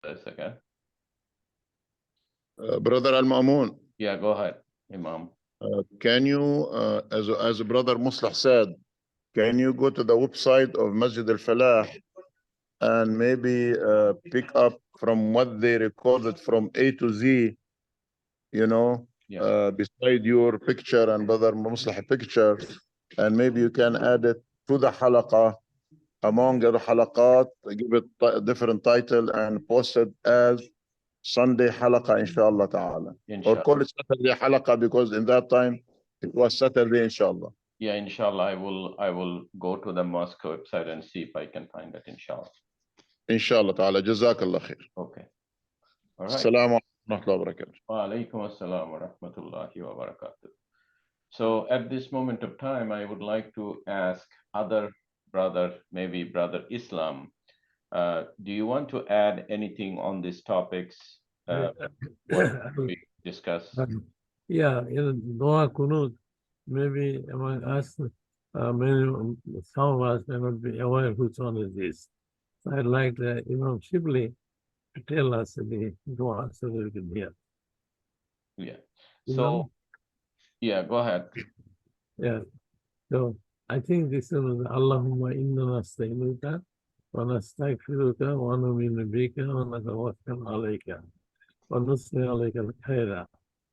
this again. Brother Al-Mamun, Yeah, go ahead, Imam. can you, as a brother Muslih said, can you go to the website of Masjid Al-Falah and maybe pick up from what they recorded from A to Z, you know, beside your picture and Brother Muslih picture, and maybe you can add it to the halaqa, among the halaqat, give it a different title and post it as Sunday halaqa, inshallah ta'ala. Or call it Saturday halaqa, because in that time it was Saturday, inshallah. Yeah, inshallah, I will go to the mosque website and see if I can find it, inshallah. Inshallah ta'ala. Jazakallah khair. Okay. All right. Assalamu alaikum wa rahmatullahi wa barakatuh. Wa alaikum assalam wa rahmatullahi wa barakatuh. So at this moment of time, I would like to ask other brother, maybe Brother Islam, do you want to add anything on these topics what we discussed? Yeah, in Dua Kunut, maybe among us, some of us may not be aware which one is this. So I'd like the Imam Chebli to tell us the Dua so that we can hear. Yeah. So, yeah, go ahead. Yeah. So I think this is Allahumma inna nasta'inuka wa nastaghfiruka wa nu'minu bika wa natawakkal alayka wa nusli alayka al-khayra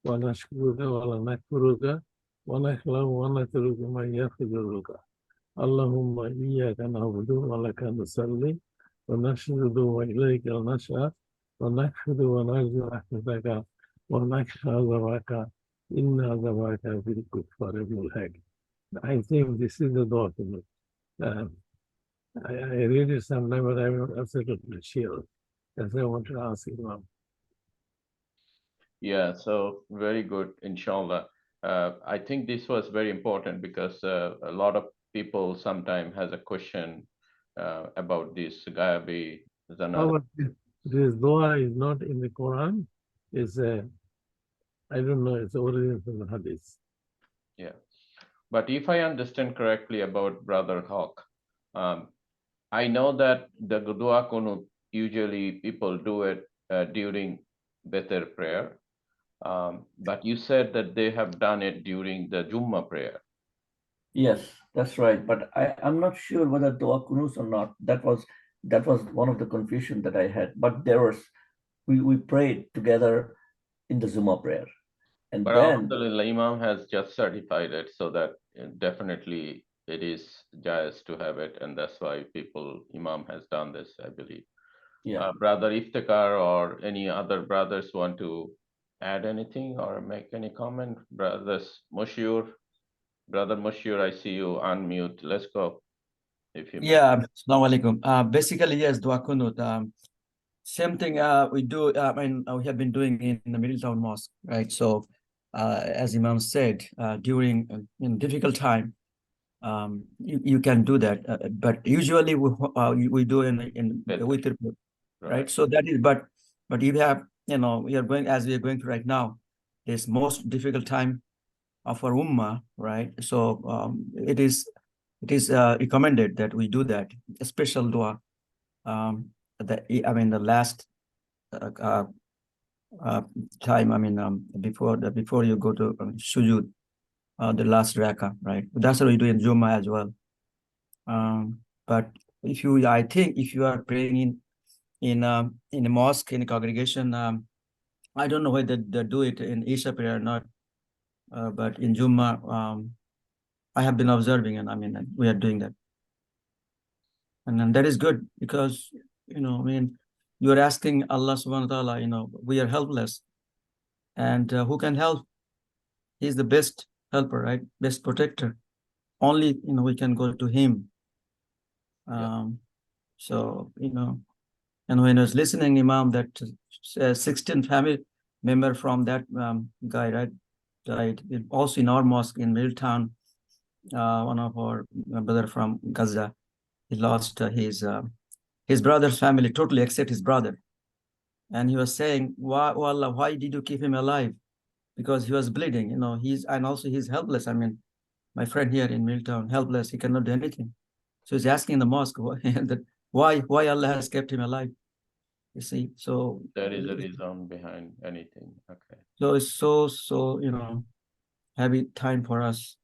wa nashkuruka wa la nakfuruka wa nakhlamu wa natruku man yakhduruka. Allahumma iyyaka na'budu wa laka nusalli wa nashhadu wa ilayka al-nasha wa nakhfudu wa narju rahmataka wa nakhsha azabaka inna azabaka bil kuffari bil haq. I think this is the document. I read it sometime, but I'm not absolutely sure. That's why I want to ask Imam. Yeah, so very good, inshallah. I think this was very important because a lot of people sometimes has a question about this Gayabi. This dua is not in the Quran. It's I don't know, it's origin from the Hadith. Yeah. But if I understand correctly about Brother Hawk, I know that the Dua Kunut, usually people do it during Better prayer. But you said that they have done it during the Jummah prayer. Yes, that's right. But I'm not sure whether Dua Kunut or not. That was one of the confusion that I had. But there was, we prayed together in the Zuma prayer. And but then Alhamdulillah, Imam has just certified it, so that definitely it is jais to have it, and that's why Imam has done this, I believe. Yeah. Brother Iftikhar or any other brothers want to add anything or make any comment? Brother Mushur, I see you unmute. Let's go. If you yeah, assalamu alaikum. Basically, yes, Dua Kunut. Same thing we do. We have been doing in the Middletown Mosque, right? So, as Imam said, during in difficult time, you can do that. But usually we do in witr, right? So that is, but you have, we are going as we are going through right now, this most difficult time of our ummah, right? So it is recommended that we do that, a special dua. The last time, before you go to sujud, the last rakah, right? That's what we do in Jummah as well. But I think if you are praying in a mosque, in a congregation, I don't know whether they do it in Isha prayer or not. But in Jummah, I have been observing, and we are doing that. And then that is good because, you are asking Allah subhanahu wa ta'ala, we are helpless. And who can help? He's the best helper, right? Best protector. Only, we can go to him. So, and when I was listening, Imam, that 16 family member from that guy, right, died. Also in our mosque in Middletown, one of our brother from Gaza, he lost his brother's family totally, except his brother. And he was saying, Allah, why did you keep him alive? Because he was bleeding, and also he's helpless. My friend here in Middletown, helpless, he cannot do anything. So he's asking the mosque why Allah has kept him alive. You see, so There is a reason behind anything. Okay. so it's so heavy time for us.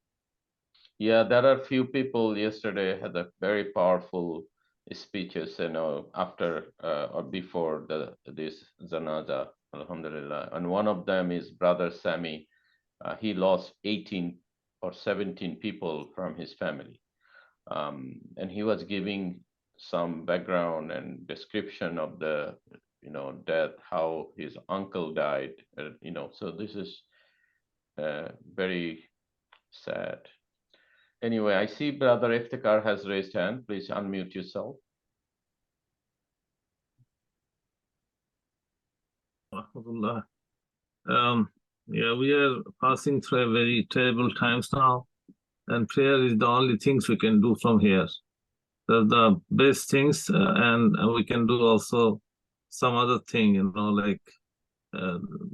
Yeah, there are few people yesterday had a very powerful speeches, after or before this Zanaza, Alhamdulillah. And one of them is Brother Sami. He lost 18 or 17 people from his family. And he was giving some background and description of the, death, how his uncle died, so this is very sad. Anyway, I see Brother Iftikhar has raised hand. Please unmute yourself. Rahmatullah. Yeah, we are passing through a very terrible times now, and prayer is the only things we can do from here. The best things, and we can do also some other thing, like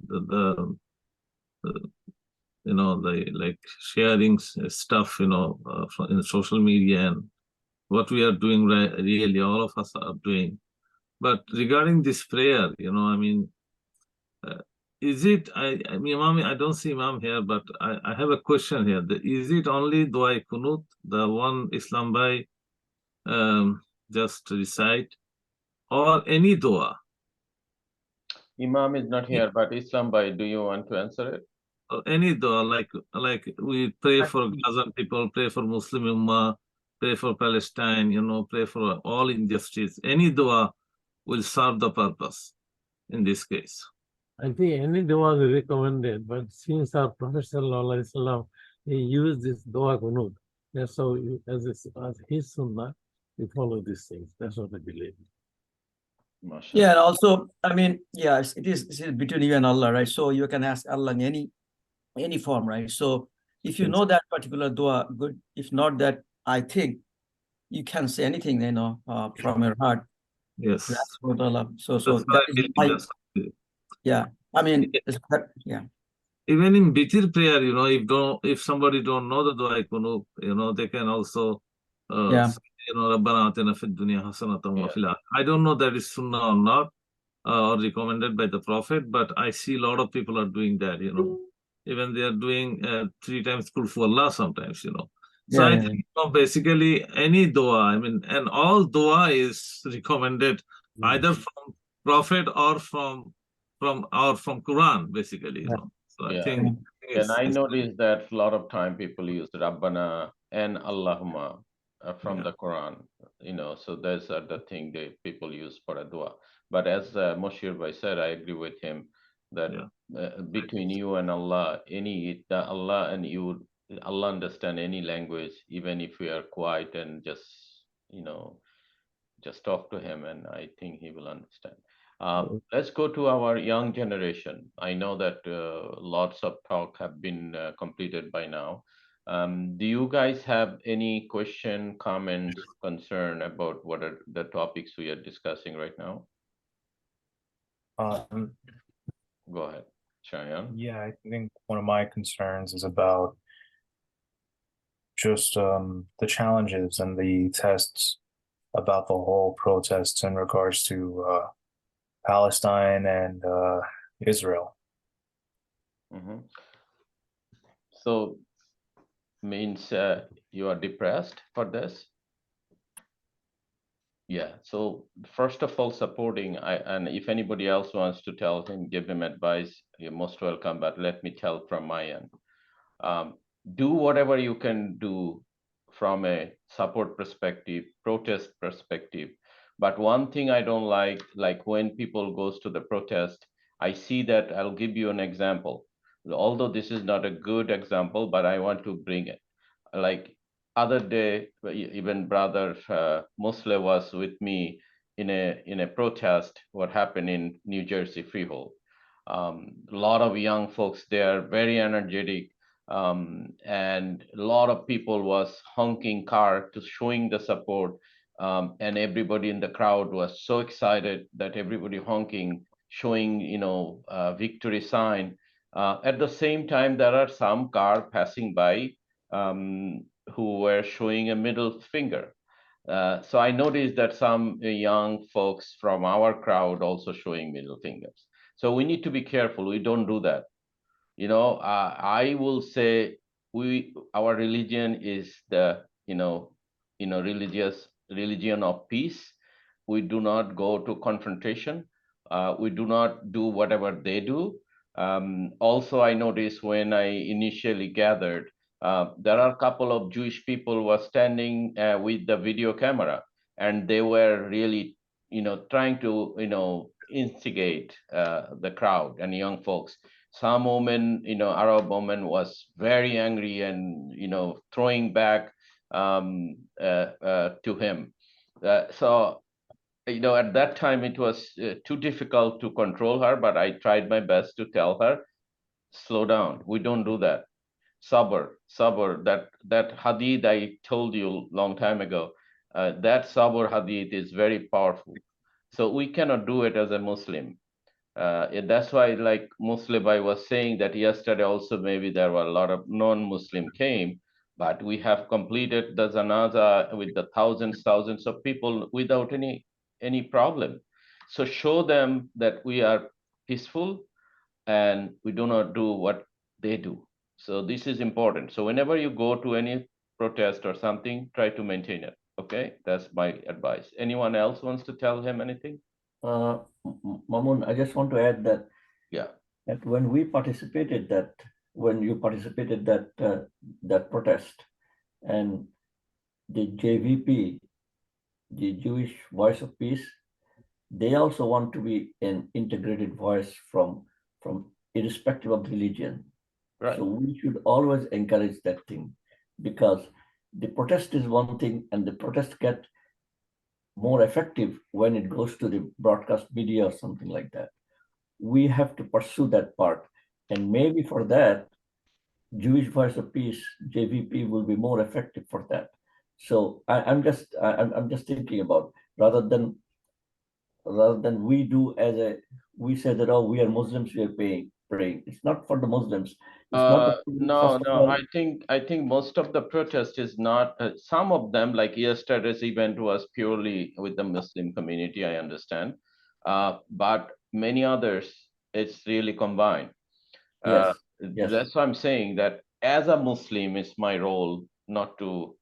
the like sharing stuff, in social media, and what we are doing really, all of us are doing. But regarding this prayer, I mean, is it, I mean, Imam, I don't see Imam here, but I have a question here. Is it only Dua Kunut, the one Islam Bhai just recite, or any Dua? Imam is not here, but Islam Bhai, do you want to answer it? Or any Dua, like we pray for Gaza people, pray for Muslim Ummah, pray for Palestine, pray for all injustice. Any Dua will serve the purpose in this case. I think any dua is recommended, but since our Prophet Sallallahu Alaihi Wasallam, he used this dua kunut. That's how, as his sunnah, we follow these things. That's what I believe. Mashallah. Yeah, and also, I mean, yes, it is between you and Allah, right? So you can ask Allah in any form, right? So if you know that particular dua, good. If not that, I think you can say anything, from your heart. Yes. That's what Allah. So That's that what I is believe, my, that's what I believe. yeah. I mean, yeah. Even in Bitir prayer, if somebody don't know the dua kunut, they can also Yeah. say, Rabbana atina fid dunya hasanatan wa Yeah. fil akhirah. I don't know that is sunnah or not, or recommended by the Prophet, but I see a lot of people are doing that, Even they are doing 3 times kul for Allah sometimes, So I think basically any dua, I mean, and all dua is recommended either from Prophet or from Quran, basically, So I think And I noticed that a lot of time people use Rabbana and Allahumma from the Quran, so those are the thing that people use for a dua. But as Moshir Bhai said, I agree with him that between you and Allah, Allah and you, Allah understand any language, even if we are quiet and just talk to him, and I think he will understand. Let's go to our young generation. I know that lots of talk have been completed by now. Do you guys have any question, comments, concern about what are the topics we are discussing right now? Go ahead, Shayan. Yeah, I think one of my concerns is about just the challenges and the tests about the whole protests in regards to Palestine and Israel. So means you are depressed for this? Yeah. So first of all, supporting, and if anybody else wants to tell him, give him advice, you're most welcome. But let me tell from my end, do whatever you can do from a support perspective, protest perspective. But one thing I don't like when people goes to the protest, I see that. I'll give you an example. Although this is not a good example, but I want to bring it. Like other day, even brother Muslim was with me in a protest. What happened in New Jersey Freehold? A lot of young folks there, very energetic, and a lot of people was honking car to showing the support, and everybody in the crowd was so excited that everybody honking, showing victory sign. At the same time, there are some car passing by who were showing a middle finger. So I noticed that some young folks from our crowd also showing middle fingers. So we need to be careful. We don't do that. I will say our religion is the religion of peace. We do not go to confrontation. We do not do whatever they do. Also, I noticed when I initially gathered, there are a couple of Jewish people were standing with the video camera, and they were really, trying to, instigate the crowd and young folks. Some woman, Arab woman was very angry and, throwing back to him. So, at that time it was too difficult to control her, but I tried my best to tell her, slow down. We don't do that. Sabr, that hadith I told you long time ago, that sabr hadith is very powerful. So we cannot do it as a Muslim. That's why, like Muslim, I was saying that yesterday also, maybe there were a lot of non-Muslim came, but we have completed the janaza with the thousands of people without any problem. So show them that we are peaceful and we do not do what they do. So this is important. So whenever you go to any protest or something, try to maintain it. Okay, that's my advice. Anyone else wants to tell him anything? Mamun, I just want to add that Yeah. that when we participated when you participated that protest, and the JVP, the Jewish Voice of Peace, they also want to be an integrated voice from irrespective of religion. Right. So we should always encourage that thing, because the protest is one thing, and the protest get more effective when it goes to the broadcast media or something like that. We have to pursue that part, and maybe for that, Jewish Voice of Peace (JVP) will be more effective for that. So I'm just thinking about, rather than we say that, oh, we are Muslims, we are praying. It's not for the Muslims. It's not the No, first of no. all. I think most of the protest is not. Some of them, like yesterday's event, was purely with the Muslim community. I understand, but many others, it's really combined. Uh, Yes, yes. that's why I'm saying that as a Muslim, it's my role not to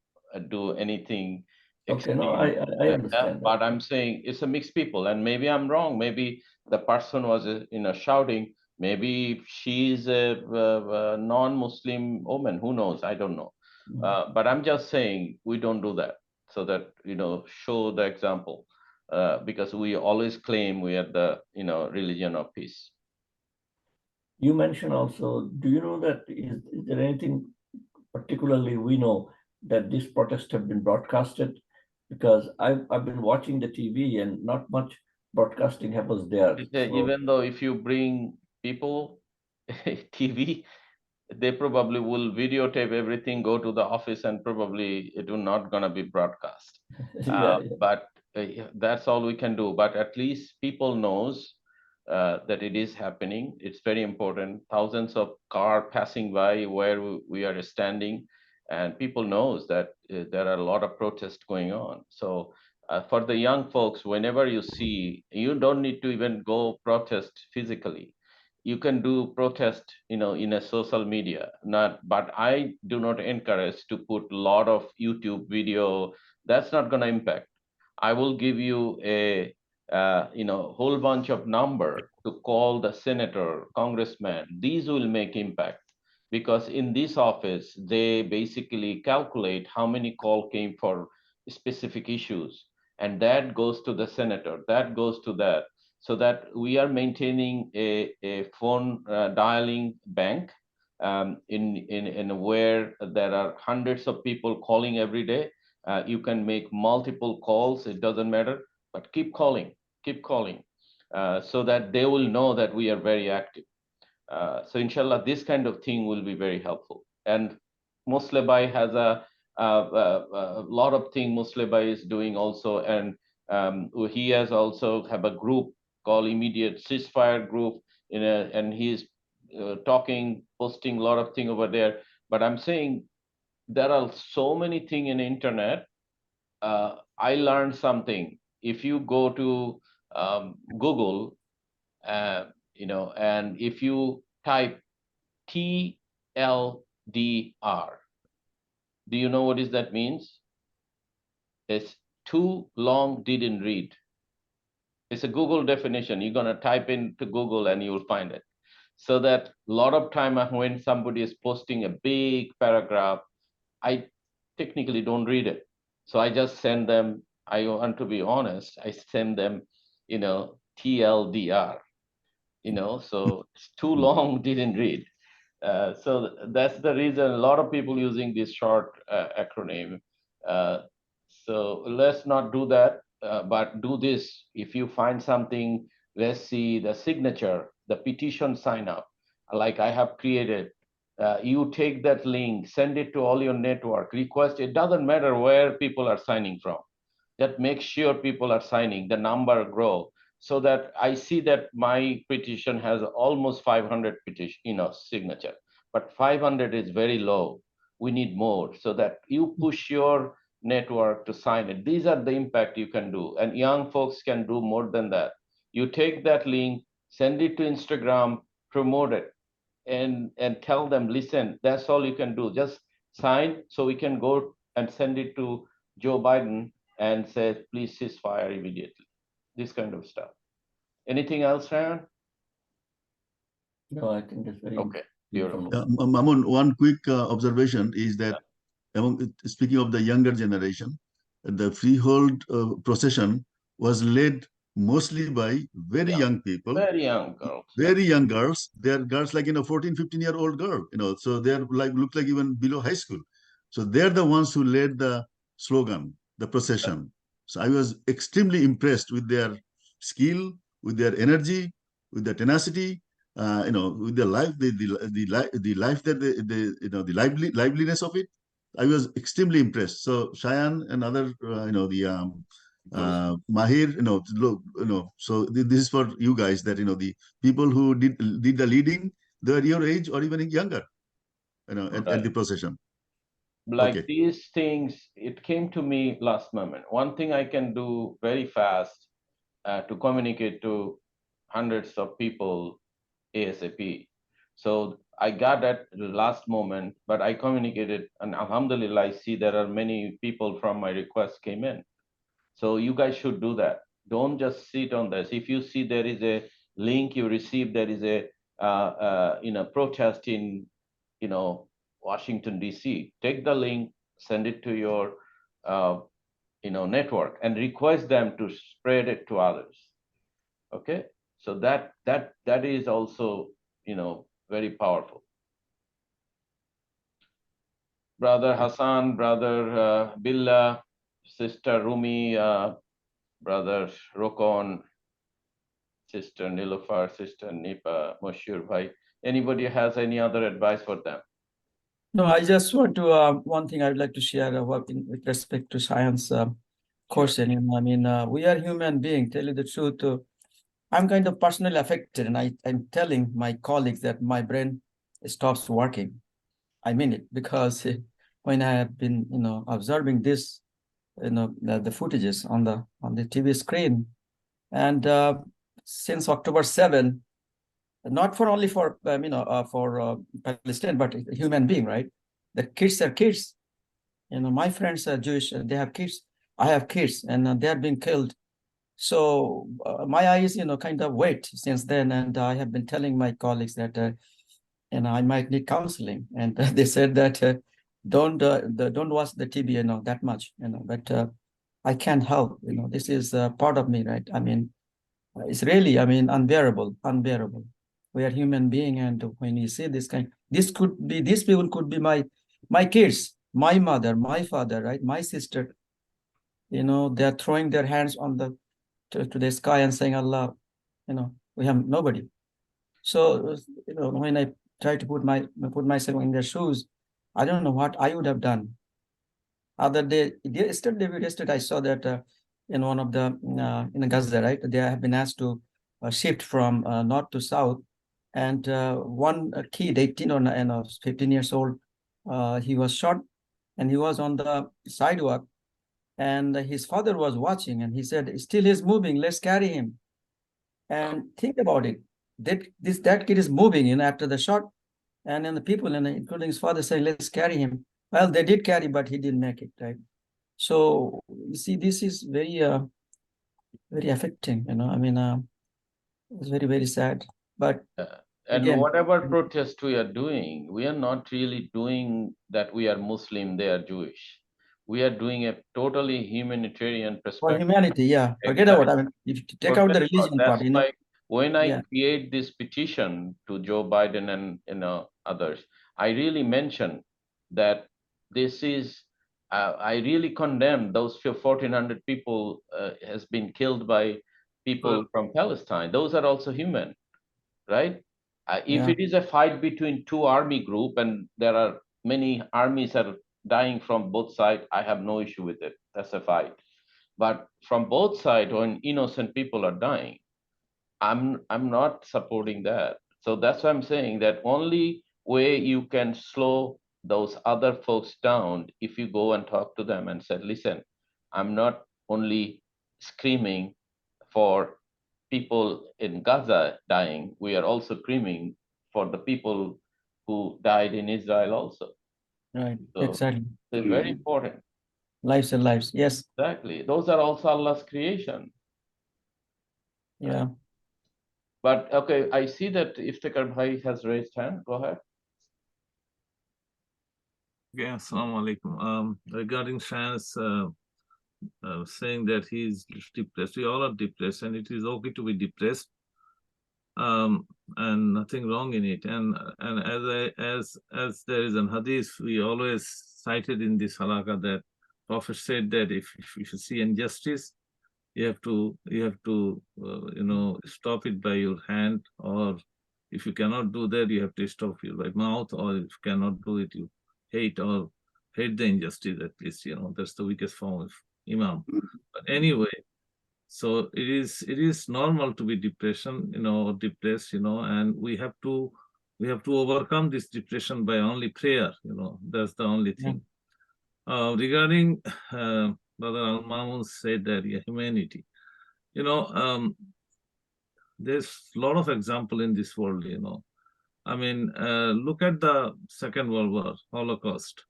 do anything Okay, no, extreme. I understand that. But I'm saying it's a mixed people, and maybe I'm wrong. Maybe the person was, shouting. Maybe she's a non-Muslim woman. Who knows? I don't know. But I'm just saying we don't do that, so that show the example, because we always claim we are the religion of peace. You mentioned also, do you know that is there anything particularly we know that this protest have been broadcasted? Because I've been watching the TV and not much broadcasting happens there. So Even though if you bring people, TV, they probably will videotape everything, go to the office, and probably it will not gonna be broadcast. yeah, But yeah, that's all we can do. But at least people knows that it is happening. It's very important. Thousands of car passing by where we are standing, and people knows that there are a lot of protests going on. So for the young folks, whenever you see, you don't need to even go protest physically. You can do protest, in a social media. Not, but I do not encourage to put a lot of YouTube video. That's not going to impact. I will give you a whole bunch of number to call the senator, congressman. These will make impact, because in this office they basically calculate how many call came for specific issues, and that goes to the senator, that goes to that, so that we are maintaining a phone dialing bank, in where there are hundreds of people calling every day. You can make multiple calls, it doesn't matter, but keep calling, so that they will know that we are very active. So inshallah, this kind of thing will be very helpful. And Muslebai has a lot of thing Muslebai is doing also, and he has also have a group called Immediate Ceasefire Group, and he's talking, posting a lot of thing over there. But I'm saying there are so many thing in the internet. I learned something. If you go to Google, and if you type TLDR, do you know what is that means? It's too long didn't read. It's a Google definition. You're gonna type into Google and you'll find it. So that a lot of time when somebody is posting a big paragraph, I technically don't read it. So I just send them, I want to be honest, I send them, TLDR, so it's too long, didn't read. So that's the reason a lot of people using this short acronym. Uh, so let's not do that, but do this. If you find something, let's see the signature, the petition sign up, like I have created. You take that link, send it to all your network, request. It doesn't matter where people are signing from. That makes sure people are signing, the number grow, so that I see that my petition has almost 500 petition, signature, but 500 is very low. We need more, so that you push your network to sign it. These are the impact you can do, and young folks can do more than that. You take that link, send it to Instagram, promote it, and tell them, listen, that's all you can do. Just sign, so we can go and send it to Joe Biden and say, please ceasefire immediately. This kind of stuff. Anything else, Ryan? No, I think that's very Okay, beautiful. Mamun, one quick observation is that speaking of the younger generation, the freehold procession was led mostly by very young people, Very young girls. very young girls. They're girls like 14, 15-year-old girl, so they're like look like even below high school. So they're the ones who led the slogan, the procession. So I was extremely impressed with their skill, with their energy, with their tenacity, with the life, the life that the liveliness of it. I was extremely impressed. So Cheyenne and other, Mahir, so this is for you guys that, the people who did the leading, they're your age or even younger, at the procession. Like Okay. these things, it came to me last moment. One thing I can do very fast to communicate to hundreds of people ASAP. So I got at the last moment, but I communicated, and alhamdulillah, I see there are many people from my request came in. So you guys should do that. Don't just sit on this. If you see there is a link you receive, there is a protest in Washington D.C. Take the link, send it to your network, and request them to spread it to others. Okay, so that is also very powerful. Brother Hassan, brother Billah, sister Rumi, brother Rokon, sister Nilofar, sister Nipa, Moshur Bhai. Anybody has any other advice for them? No, I just want to, one thing I would like to share with respect to science question. I mean, we are human beings, tell you the truth. I'm kind of personally affected, and I'm telling my colleagues that my brain stops working. I mean it, because when I have been, observing this, the footages on the TV screen, and since October 7, not for only for for Palestine, but a human being, right? The kids are kids. My friends are Jewish; they have kids. I have kids, and they have been killed. So my eyes, kind of wet since then, and I have been telling my colleagues that, I might need counseling, and they said that don't watch the TV, that much, But I can't help, this is part of me, right? I mean, it's really, unbearable. We are human being, and when you see this these people could be my kids, my mother, my father, right? My sister. They're throwing their hands on to the sky and saying, Allah, we have nobody. So, when I try to put myself in their shoes, I don't know what I would have done. Yesterday I saw that in one of the in Gaza, right? They have been asked to shift from north to south, and one kid, 18 or 15 years old, he was shot, and he was on the sidewalk, And his father was watching, and he said, still he's moving, let's carry him. And think about it, that kid is moving, after the shot, and then the people, and including his father, saying, let's carry him. Well, they did carry, but he didn't make it, right? So you see, this is very very affecting, I mean, it's very, very sad. But And again, whatever protest we are doing, we are not really doing that we are Muslim, they are Jewish. We are doing a totally humanitarian for perspective. humanity, yeah, forget Exactly. about, I mean, if you take out the religion That's part, why when I yeah. create this petition to Joe Biden and others, I really mention that this is I really condemn those 1,400 people has been killed by people from Palestine. Those are also human, right? If Yeah. it is a fight between two army group and there are many armies are dying from both sides, I have no issue with it. That's a fight. But from both sides, when innocent people are dying, I'm not supporting that. So that's why I'm saying that only way you can slow those other folks down if you go and talk to them and say, listen, I'm not only screaming for people in Gaza dying, we are also screaming for the people who died in Israel also. Right, So exactly. it's very important. Lives and lives, yes. Exactly. Those are also Allah's creation. Yeah. But okay, I see that Iftikhar Bhai has raised hand. Go ahead. Yeah, assalamu alaikum. Regarding Shah's saying that he's depressed, we all are depressed, and it is okay to be depressed, and nothing wrong in it. And as there is an hadith we always cited in this Halaqa, that Prophet said that if you see injustice, you have to stop it by your hand, or if you cannot do that, you have to stop it by mouth, or if you cannot do it, you hate the injustice, at least, that's the weakest form of Imam. But anyway, so it is normal to be depressed, and we have to overcome this depression by only prayer, that's the only thing. Regarding Brother Al-Mamun said that, yeah, humanity, there's a lot of example in this world, I mean, look at the Second World War, Holocaust,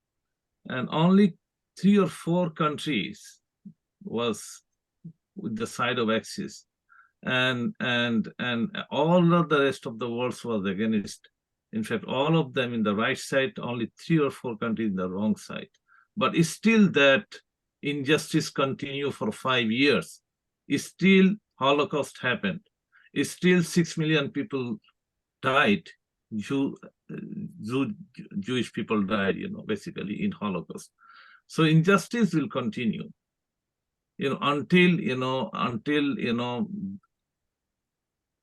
and only 3 or 4 countries was with the side of Axis, and all of the rest of the world was against. In fact, all of them in the right side, only 3 or 4 countries in the wrong side. But it's still that injustice continue for 5 years. It's still Holocaust happened. It's still 6 million people died. Jewish people died, basically in Holocaust. So injustice will continue, until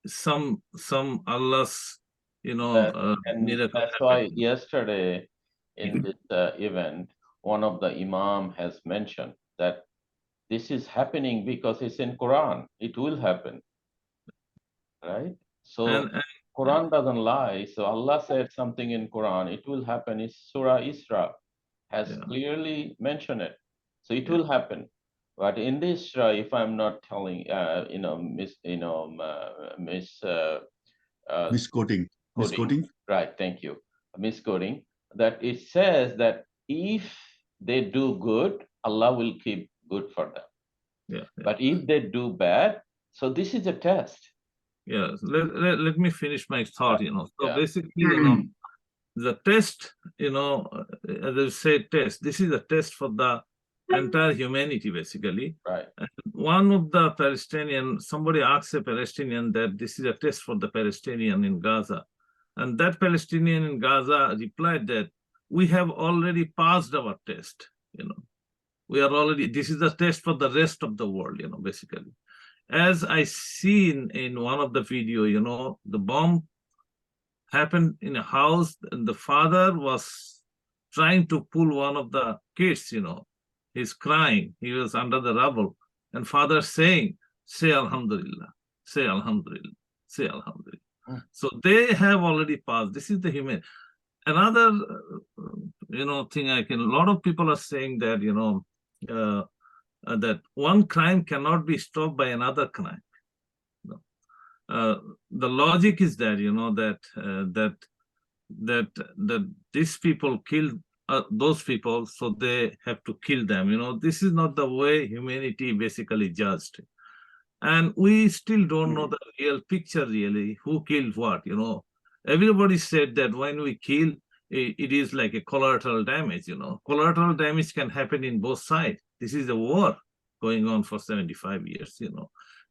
some Allah's, miracle That's happen. why yesterday in this event, one of the Imam has mentioned that this is happening because it's in Quran. It will happen, right? So And Quran doesn't lie. So Allah said something in Quran. It will happen. It's Surah Isra has clearly mentioned it. So it will happen. But in this Surah, if I'm not telling, Misquoting. Right, thank you. Misquoting, that it says that if they do good, Allah will keep good for them. But if they do bad, so this is a test. Yeah, let me finish my thought, So basically, the test, as I say, test, this is a test for the entire humanity, basically. Right. And one of the Palestinian, somebody asked a Palestinian that this is a test for the Palestinian in Gaza. And that Palestinian in Gaza replied that we have already passed our test, we are already, this is a test for the rest of the world, basically. As I seen in one of the video, the bomb happened in a house, and the father was trying to pull one of the kids, he's crying, he was under the rubble, and father saying, say Alhamdulillah, say Alhamdulillah, say Alhamdulillah. So they have already passed. This is the human. Another, thing a lot of people are saying that, that one crime cannot be stopped by another crime. The logic is that, that these people killed those people, so they have to kill them. This is not the way humanity basically judged. And we still don't know the real picture, really, who killed what. Everybody said that when we kill, it is like a collateral damage. Collateral damage can happen in both sides. This is a war going on for 75 years.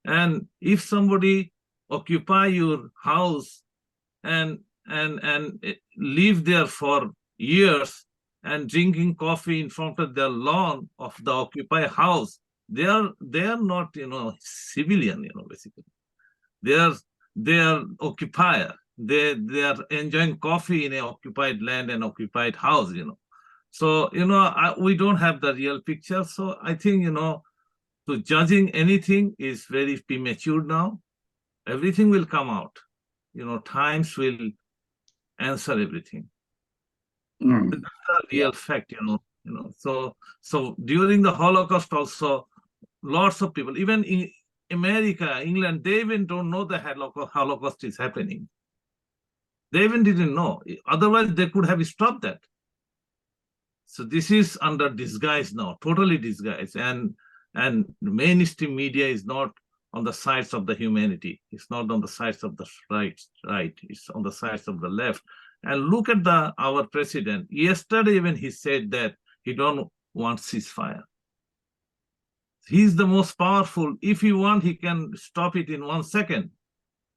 And if somebody occupy your house and live there for years and drinking coffee in front of their lawn of the occupied house, they are not civilian, basically. They are occupier. They are enjoying coffee in an occupied land and occupied house. So we don't have the real picture. So I think to judging anything is very premature now. Everything will come out. Times will answer everything. That's the real fact. So during the Holocaust also, lots of people, even in America, England, they even don't know the Holocaust is happening. They even didn't know. Otherwise, they could have stopped that. So this is under disguise now, totally disguised. And mainstream media is not on the sides of the humanity. It's not on the sides of the right. It's on the sides of the left. And look at our president. Yesterday, when he said that he don't want ceasefire. He's the most powerful. If he wants, he can stop it in 1 second.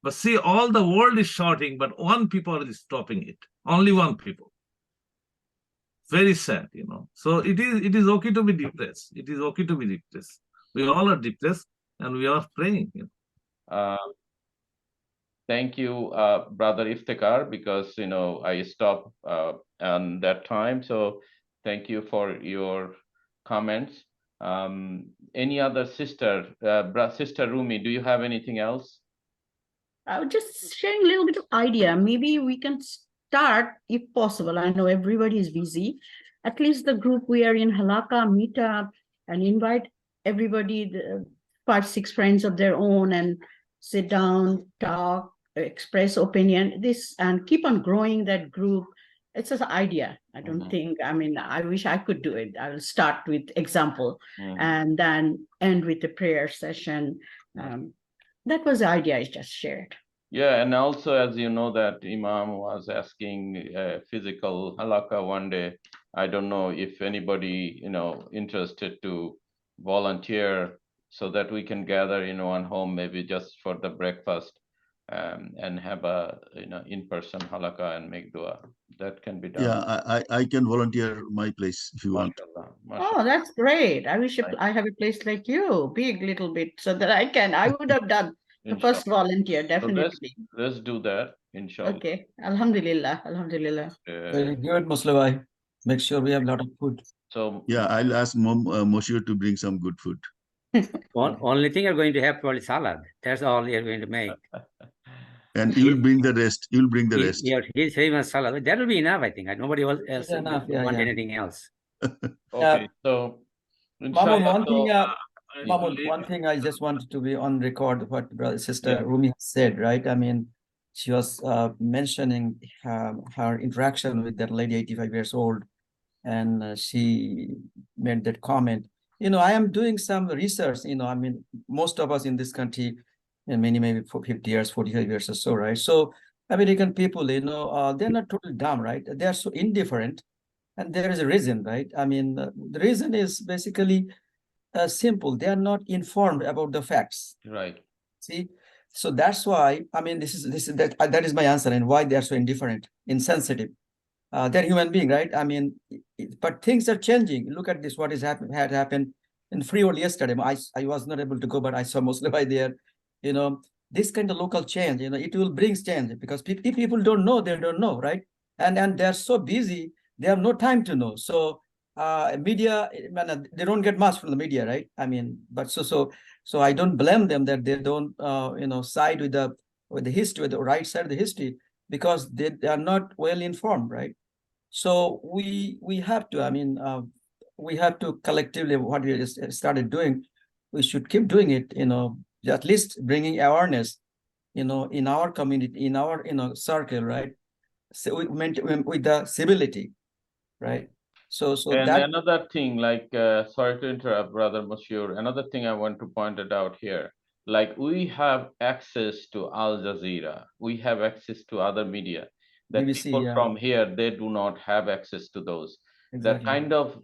But see, all the world is shouting, but one people is stopping it. Only one people. Very sad, So it is okay to be depressed. It is okay to be depressed. We all are depressed, and we are praying. Thank you, Brother Iftikhar, because I stopped on that time. So thank you for your comments. Any other sister, Sister Rumi, do you have anything else? I was just sharing a little bit of idea. Maybe we can start, if possible. I know everybody is busy. At least the group we are in, Halaqa, meet up and invite everybody, 5, 6 friends of their own, and sit down, talk, express opinion, and keep on growing that group. It's just an idea. I don't think, I wish I could do it. I will start with example and then end with the prayer session. That was the idea I just shared. Yeah, and also, as you know, that Imam was asking physical halaqa one day. I don't know if anybody, interested to volunteer so that we can gather in one home, maybe just for the breakfast, and have a in-person halaqa and make dua. That can be done. Yeah, I can volunteer my place if you want. Oh, that's great. I wish I have a place like you, big little bit, so that I would have done the first volunteer, definitely. So let's do that, inshallah. Okay. Alhamdulillah. Alhamdulillah. Very good, Muslim. Make sure we have a lot of food. So yeah, I'll ask Moshe to bring some good food. Only thing you're going to have probably salad. That's all you're going to make. And you'll bring the rest. You'll bring the rest. Yeah, he's famous salad. That will be enough, I think. Nobody else want anything else. Okay, so Mamun, one thing I just wanted to be on record what Sister Rumi said, right? She was mentioning her interaction with that lady, 85 years old, and she made that comment. I am doing some research, most of us in this country, and maybe for 50 years, 45 years or so, right? So American people, they're not totally dumb, right? They are so indifferent, and there is a reason, right? The reason is basically simple. They are not informed about the facts. Right. See, so that's why that is my answer, and why they are so indifferent, insensitive. They're human being, right? But things are changing. Look at this. What had happened in Freehold yesterday. I was not able to go, but I saw Muslim there. This kind of local change, it will bring change, because if people don't know, they don't know, right? And they're so busy, they have no time to know. So media, they don't get much from the media, right? But so I don't blame them that they don't side with the history, with the right side of the history, because they are not well informed, right? So we have to, we have to collectively, what we just started doing, we should keep doing it, at least bringing awareness, in our community, in our, circle, right? So we maintain with the civility, right? So And that, another thing, like, sorry to interrupt, Brother Monsieur, another thing I want to point it out here, like we have access to Al Jazeera, we have access to other media that BBC, people yeah, from here, they do not have access to those. That exactly. kind of,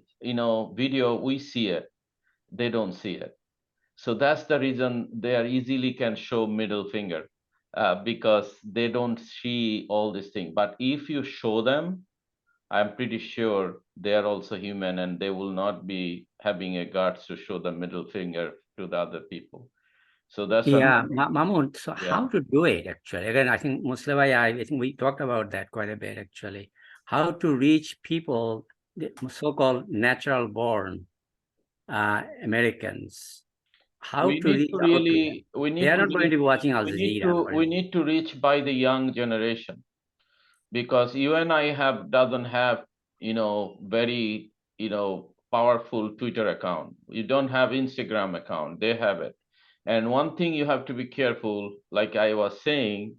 video, we see it, they don't see it. So that's the reason they are easily can show middle finger, because they don't see all this thing. But if you show them, I'm pretty sure they are also human and they will not be having a guts to show the middle finger to the other people. So that's Yeah, another. Mamun, so Yeah. how to do it actually? Again, I think Mustafa, I think we talked about that quite a bit actually. How to reach people, the so-called natural born Americans. How We to need reach to out to them. really, we They need are to not going to be watching Al we need Jazeera. to, we need to reach by the young generation, because you and I doesn't have, very, powerful Twitter account. You don't have Instagram account. They have it. And one thing you have to be careful, like I was saying,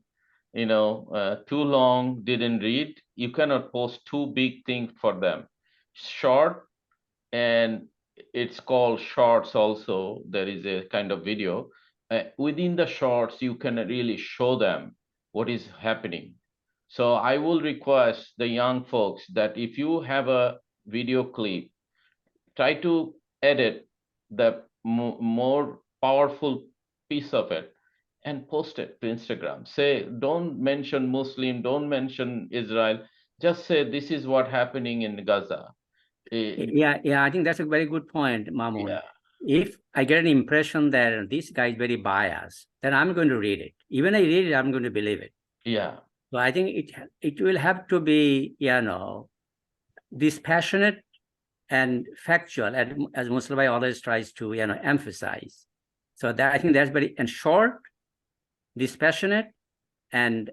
too long didn't read. You cannot post too big things for them. Short, and it's called shorts also. There is a kind of video. Within the shorts, you can really show them what is happening. So I will request the young folks that if you have a video clip, try to edit the more powerful piece of it and post it to Instagram. Say, don't mention Muslim, don't mention Israel. Just say this is what happening in Gaza. Yeah, I think that's a very good point, Mamun. Yeah. If I get an impression that this guy is very biased, then I'm going to read it. Even I read it, I'm going to believe it. Yeah. So I think it will have to be, dispassionate and factual, as Mustafa always tries to, emphasize. So that I think that's very, and short, dispassionate, and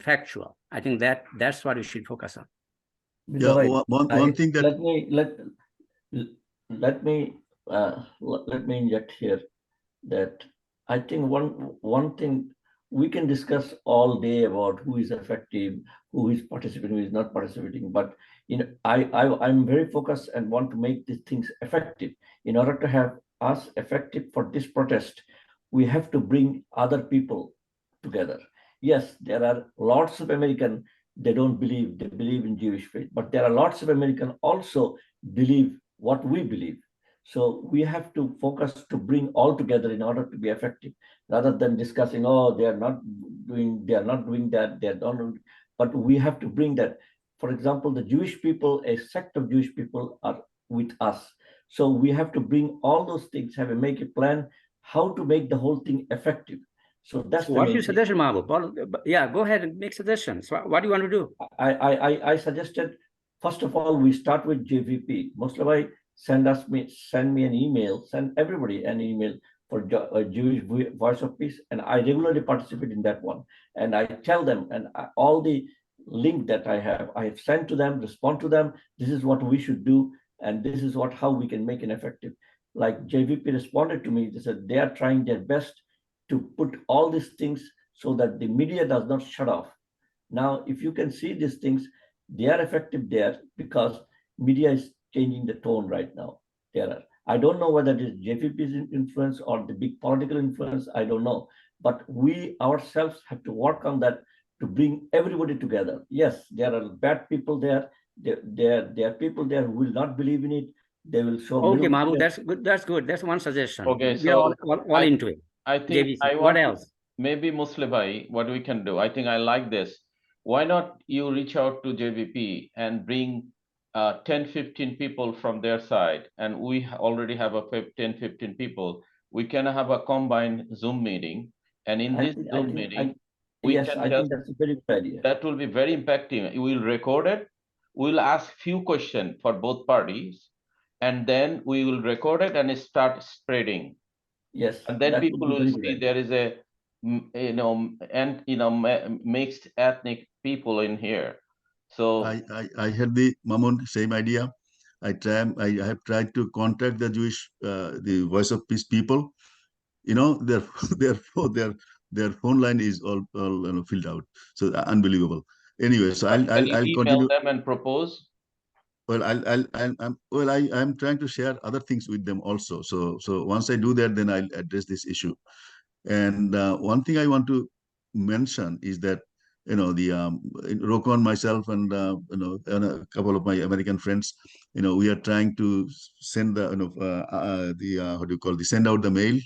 factual. I think that's what we should focus on. Yeah, one thing that let me inject here that I think one thing we can discuss all day about who is effective, who is participating, who is not participating. But I'm very focused and want to make these things effective. In order to have us effective for this protest, we have to bring other people together. Yes, there are lots of American, they believe in Jewish faith, but there are lots of American also believe what we believe. So we have to focus to bring all together in order to be effective, rather than discussing, oh, they are not doing that, they are not. But we have to bring that. For example, the Jewish people, a sect of Jewish people are with us. So we have to bring all those things, make a plan how to make the whole thing effective. So that's what's your suggestion, Mabu? Yeah, go ahead and make suggestions. What do you want to do? I suggested, first of all, we start with JVP. Mustafa, send me an email, send everybody an email for Jewish Voice of Peace, and I regularly participate in that one. And I tell them, and all the link that I have sent to them, respond to them. This is what we should do, and this is how we can make it effective. Like JVP responded to me, they said they are trying their best to put all these things so that the media does not shut off. Now, if you can see these things, they are effective there because media is changing the tone right now. I don't know whether it is JVP's influence or the big political influence, I don't know. But we ourselves have to work on that to bring everybody together. Yes, there are bad people there. There are people there who will not believe in it. They will show. Okay, Mabu, that's good. That's good. That's one suggestion. Okay, we are all into it. I think JVC. What else? Maybe Muslibai, what we can do, I think I like this. Why not you reach out to JVP and bring 10, 15 people from their side, and we already have a 10, 15 people. We can have a combined Zoom meeting, and in this Zoom meeting, I think that's a very good idea. That will be very impacting. We will record it. We'll ask few questions for both parties, and then we will record it and start spreading. Yes, and then people will see there is a mixed ethnic people in here. So I had the Mamun same idea. I have tried to contact the Jewish, the Voice of Peace people. Their their phone line is all filled out. So unbelievable. Anyway, so Can you I'll email continue. them and propose? Well, I'm trying to share other things with them also. So once I do that, then I'll address this issue. And one thing I want to mention is that the Rokon, myself, and and a couple of my American friends, we are trying to send the how do you call, the send out the mail.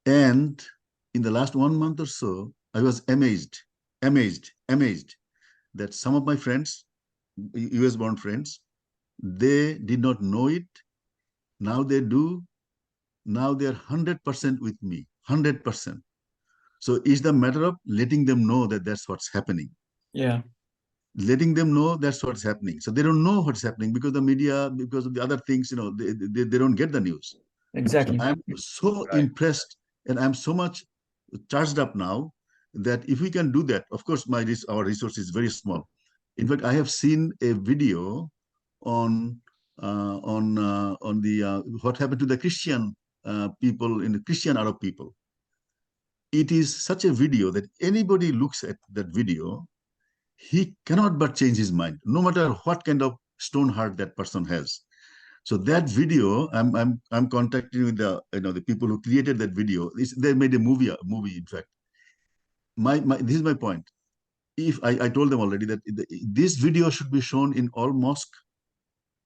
And in the last 1 month or so, I was amazed that some of my friends, US born friends, they did not know it. Now they do. Now they're 100% with me, 100%. So it's the matter of letting them know that that's what's happening. Yeah. Letting them know that's what's happening. So they don't know what's happening because the media, because of the other things, they don't get the news. Exactly. So I'm so impressed, and I'm so much charged up now that if we can do that, of course, our resource is very small. In fact, I have seen a video on the what happened to the Christian people, in the Christian Arab people. It is such a video that anybody looks at that video, he cannot but change his mind, no matter what kind of stone heart that person has. So that video, I'm contacting with the people who created that video. They made a movie. In fact, this is my point. If I told them already that this video should be shown in all mosques,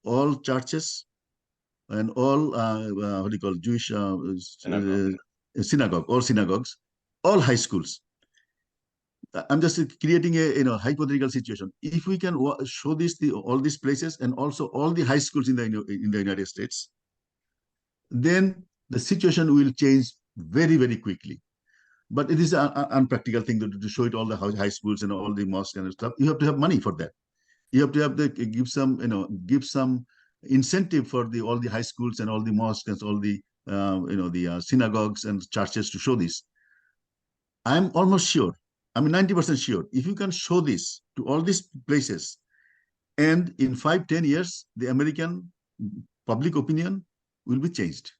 all churches, and all what do you call, Jewish synagogue, all synagogues, all high schools. I'm just creating a hypothetical situation. If we can show this all these places and also all the high schools in the United States, then the situation will change very, very quickly. But it is an unpractical thing to show it all the high schools and all the mosques and stuff. You have to have money for that. You have to have give some incentive for all the high schools and all the mosques and all the the synagogues and churches to show this. I'm almost sure. I'm 90% sure. If you can show this to all these places, and in 5-10 years, the American public opinion will be changed.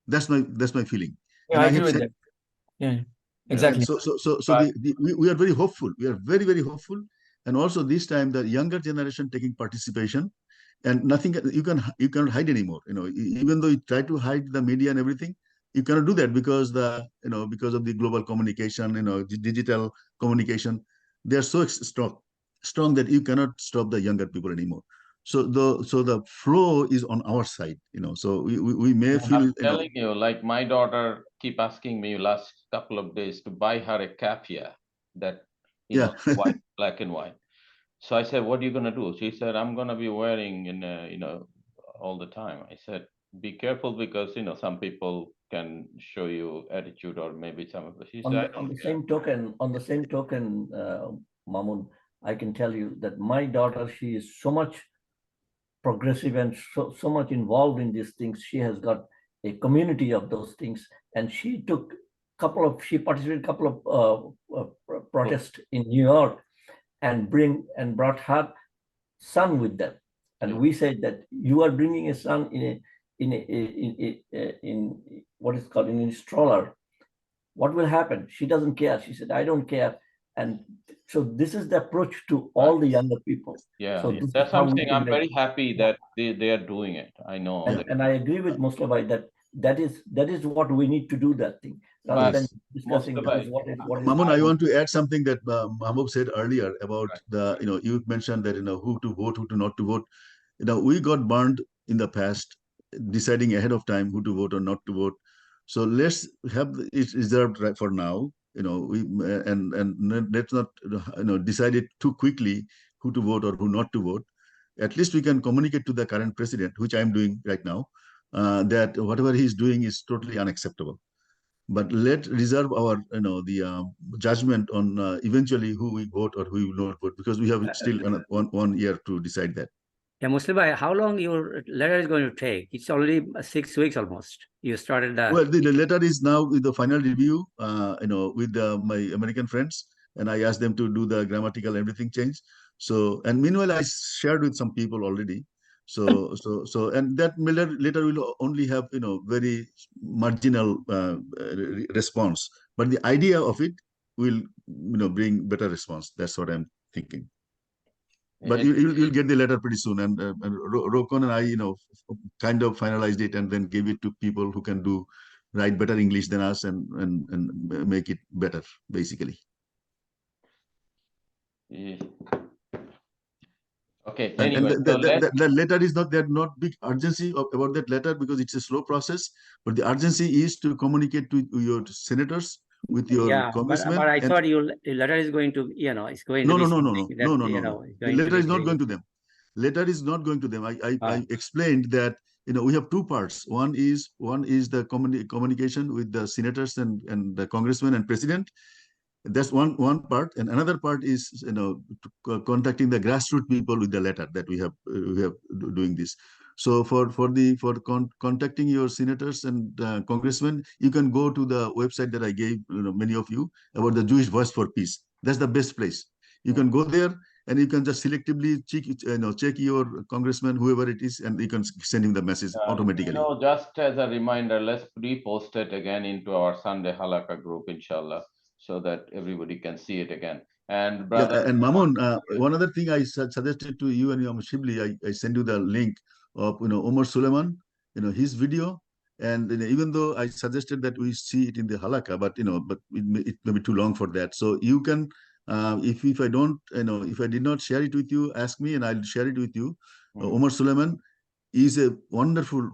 That's my feeling. Yeah, And I agree with that. Yeah, exactly. We are very hopeful. We are very, very hopeful. And also this time, the younger generation taking participation, and nothing you cannot hide anymore. Even though you try to hide the media and everything, you cannot do that because because of the global communication, digital communication, they are so strong that you cannot stop the younger people anymore. So the flow is on our side. So we may feel. I'm telling you, like my daughter keep asking me last couple of days to buy her a kafia that white, black and white. So I said, "What are you gonna do?" She said, "I'm gonna be wearing all the time." I said, "Be careful because some people can show you attitude or maybe some of the." She said, on the same token, Mamun, I can tell you that my daughter, she is so much progressive and so much involved in these things. She has got a community of those things, and she participated in a couple of protests in New York, and brought her son with them. And we said that you are bringing a son in what is called in a stroller. What will happen? She doesn't care. She said, I don't care. And so this is the approach to all the younger people. Yeah, so that's something I'm very happy that they are doing it. I know. And I agree with Mustafa that is what we need to do, that thing, rather than discussing what is Mamun, I want to add something that Mahmoud said earlier about you mentioned that who to vote, who to not to vote. We got burned in the past deciding ahead of time who to vote or not to vote. So let's have it reserved right for now. And let's not decide it too quickly who to vote or who not to vote. At least we can communicate to the current president, which I'm doing right now, that whatever he's doing is totally unacceptable. But let's reserve our the judgment on eventually who we vote or who we will not vote, because we have still one year to decide that. Yeah, Muslim, how long your letter is going to take? It's already 6 weeks almost. You started that. Well, the letter is now with the final review, with my American friends, and I asked them to do the grammatical everything change. So, and meanwhile, I shared with some people already. And that letter will only have, very marginal response, but the idea of it will, bring better response. That's what I'm thinking. But you'll get the letter pretty soon, and Rokon and I, kind of finalized it and then gave it to people who can write better English than us and make it better, basically. Yeah. Okay. And Anyway, the letter is there's not big urgency about that letter because it's a slow process. But the urgency is to communicate to your senators, with your congressmen. But I thought your letter is going to, it's going to be No. The letter is not going to them. Letter is not going to them. I explained that we have two parts. One is the communication with the senators and the congressmen and president. That's one part, and another part is contacting the grassroots people with the letter that we have doing this. So for contacting your senators and congressmen, you can go to the website that I gave many of you about the Jewish Voice for Peace. That's the best place. You can go there and you can just selectively check your congressman, whoever it is, and you can send him the message automatically. Just as a reminder, let's repost it again into our Sunday Halaqa group, inshallah, so that everybody can see it again. And brother, and Mamun, one other thing I suggested to you and Imam Chebli, I send you the link of Omar Suleiman, his video. And even though I suggested that we see it in the Halaqa, but it may be too long for that. So you can, if I don't, if I did not share it with you, ask me and I'll share it with you. Omar Suleiman is a wonderful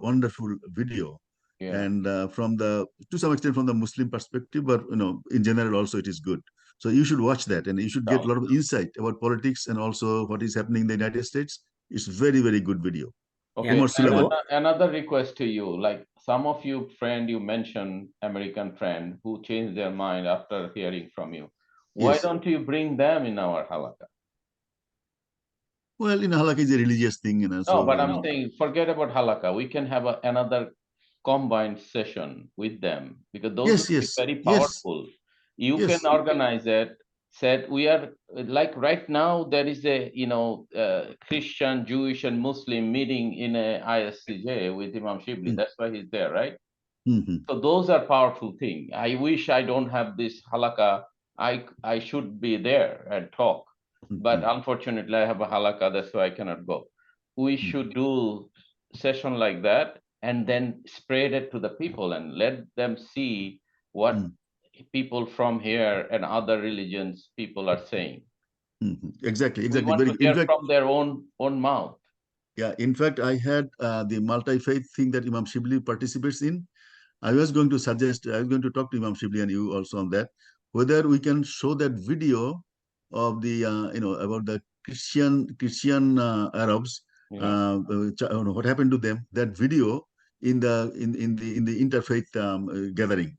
video. Yeah. And to some extent from the Muslim perspective, but in general also it is good. So you should watch that, and you should get a lot of insight about politics and also what is happening in the United States. It's very, very good video. Okay. Another request to you, like some of you mentioned American friend who changed their mind after hearing from you. Why don't you bring them in our Halaqa? Well, Halaqa is a religious thing, No, but I'm saying, forget about Halaqa. We can have another combined session with them, because those will be very powerful. You can organize it. Said we are like right now there is a Christian, Jewish, and Muslim meeting in a ISCJ with Imam Chebli. That's why he's there, right? So those are powerful things. I wish I don't have this Halaqa. I should be there and talk. But unfortunately, I have a Halaqa, that's why I cannot go. We should do session like that and then spread it to the people and let them see what people from here and other religions people are saying. Exactly. We want to hear from their own mouth. Yeah, in fact, I had the multi-faith thing that Imam Chebli participates in. I was going to talk to Imam Chebli and you also on that, whether we can show that video of the about the Christian Arabs, what happened to them. That video in the interfaith gathering,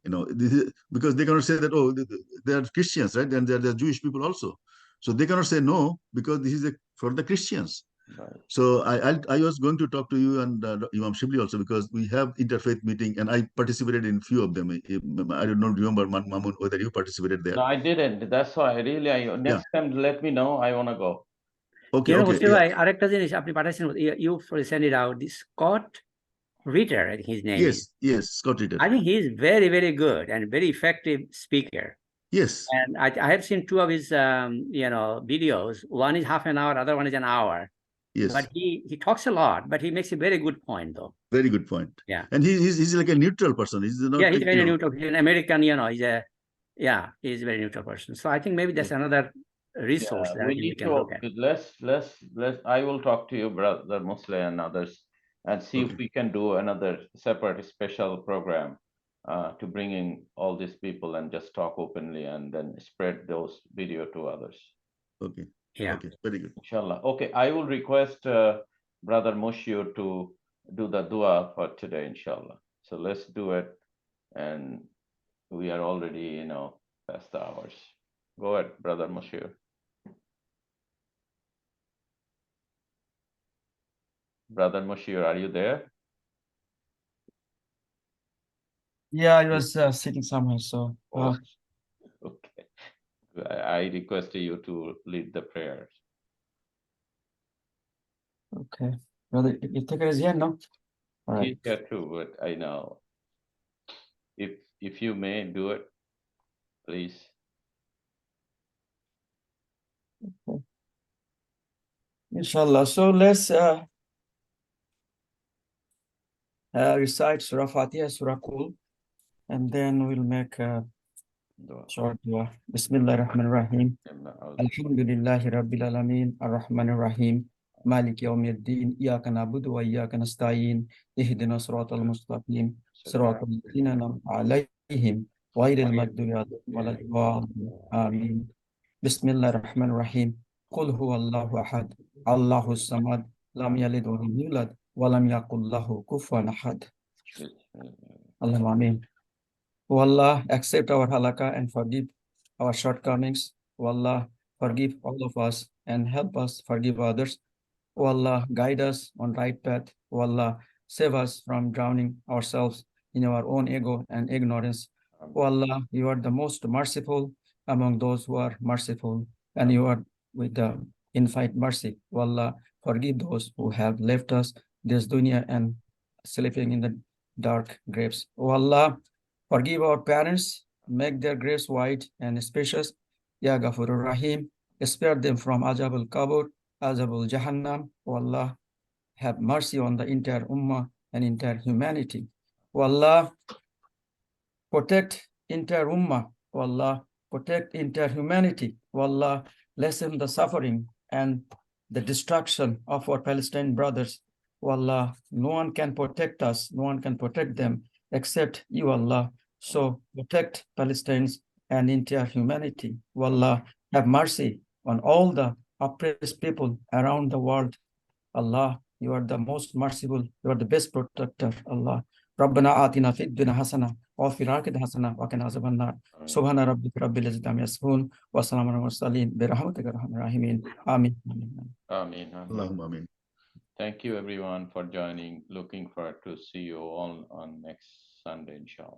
because they cannot say that they are Christians, right? And they are Jewish people also, so they cannot say no because this is for the Christians. Right. So I was going to talk to you and Imam Chebli also, because we have interfaith meeting and I participated in few of them. I don't remember, Mamun, whether you participated there. No, I didn't. That's why next time let me know. I want to go. Okay. আরেকটা জিনিস আপনি পাঠাচ্ছেন, you send it out. This Scott Ritter, I think his name is. Yes, Scott Ritter. I think he's very, very good and very effective speaker. Yes. And I have seen two of his videos. One is half an hour, other one is an hour. Yes. But he talks a lot, but he makes a very good point though. Very good point. Yeah. And he's like a neutral person. He's not, he's very neutral. He's an American, he's a very neutral person. So I think maybe that's another resource that we can look at. Let's I will talk to you, brother Muslim and others, and see if we can do another separate special program to bring in all these people and just talk openly and then spread those video to others. Okay. Yeah. Okay. Very good. Inshallah. Okay. I will request Brother Mushir to do the dua for today, inshallah. So let's do it. And we are already, past the hours. Go ahead, Brother Mushir. Brother Mushir, are you there? Yeah, I was sitting somewhere, so. Okay. I request you to lead the prayers. Okay. Brother, you take it as yeah, no? All right. He's got to, but I know. If you may do it, please. Inshallah. So let's recite Surah Fatiha, Surah Qul, and then we'll make a short dua. Bismillah ar-Rahman ar-Rahim. Alhamdulillahi Rabbil Alameen, Ar-Rahman ar-Rahim, Malik Yawmiddin, Iyaka na'budu wa iyaka nasta'in, Ihdina siratal mustaqim, siratal ladzina an'amta alayhim, ghayril maghdubi alayhim waladdallin. Amin. Bismillah ar-Rahman ar-Rahim. Qul huwallahu ahad, Allahus samad, lam yalid wa lam yulad, wa lam yakul lahu kufuwan ahad. Allahumma amin. O Allah, accept our halaqa and forgive our shortcomings. O Allah, forgive all of us and help us forgive others. O Allah, guide us on right path. O Allah, save us from drowning ourselves in our own ego and ignorance. O Allah, you are the most merciful among those who are merciful, and you are with the infinite mercy. O Allah, forgive those who have left us this dunya and sleeping in the dark graves. O Allah, forgive our parents, make their graves white and spacious. Ya Ghafurur Rahim, spare them from Azab al-Qabr, Azab al-Jahannam. O Allah, have mercy on the entire Ummah and entire humanity. O Allah, protect entire Ummah. O Allah, protect entire humanity. O Allah, lessen the suffering and the destruction of our Palestinian brothers. O Allah, no one can protect us, no one can protect them except you, Allah. So protect Palestinians and entire humanity. O Allah, have mercy on all the oppressed people around the world. Allah, you are the most merciful, you are the best protector, Allah. ربنا آتنا في الدنيا حسنة وفي الآخرة حسنة وقنا عذاب النار سبحان ربك رب العزة عما يصفون وسلام على المرسلين برحمتك يا أرحم الراحمين آمين Amin. Allahumma amin. Thank you everyone for joining. Looking forward to see you all on next Sunday, inshallah.